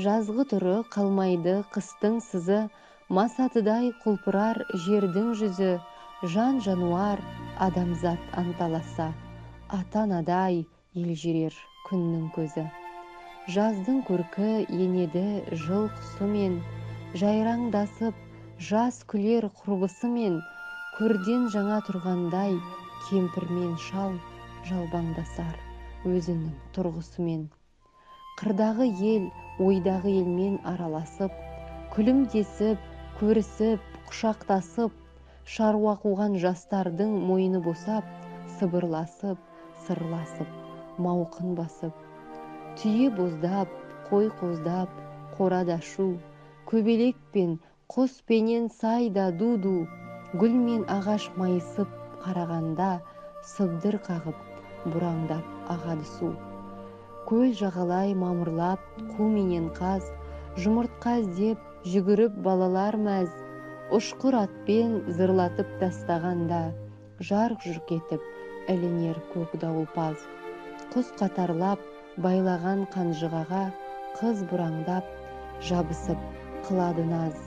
Жазғы тұры қалмайды қыстың сызы, масатыдай құлпырар жердің жүзі, жан жануар адамзат анталаса, ата-анадай елжірер күннің көзі. Жаздың көркі енеді жыл құсымен, жайраңдасып, жас күлер құрбысымен, көрден жаңа тұрғандай кемпір мен шал жалбаңдасар өзінің тұрғысымен. Қырдағы ел ойдағы елмен араласып, күлімдесіп, көрісіп, құшақтасып, шаруа қуған жастардың мойны босап, сыбырласып, сырласып, мауқын басып, түйе боздап, қой қоздап, қорада шу, көбелек пен құс пенен сайда ду-ду, гүл мен ағаш майысып қарағанда, сыбдыр қағып, бұраңдап ағады су. Көл жағалай мамырлап, қу менен қаз, жұмыртқа іздеп жүгіріп балалар мәз, ұшқыр атпен зырлатып тастағанда, жарқ-жұрқ етіп ілінер көк дауылпаз. Құс қатарлап байлаған қанжығаға, қыз бұраңдап жабысып қылады наз.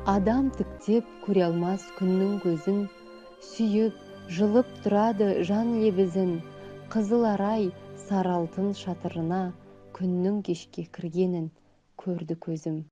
Адам тіктеп көре алмас күннің көзін, сүйіп, жылып тұрады жан лебізін, қызыл арай сары алтын шатырына күннің кешке кіргенін көрді көзім.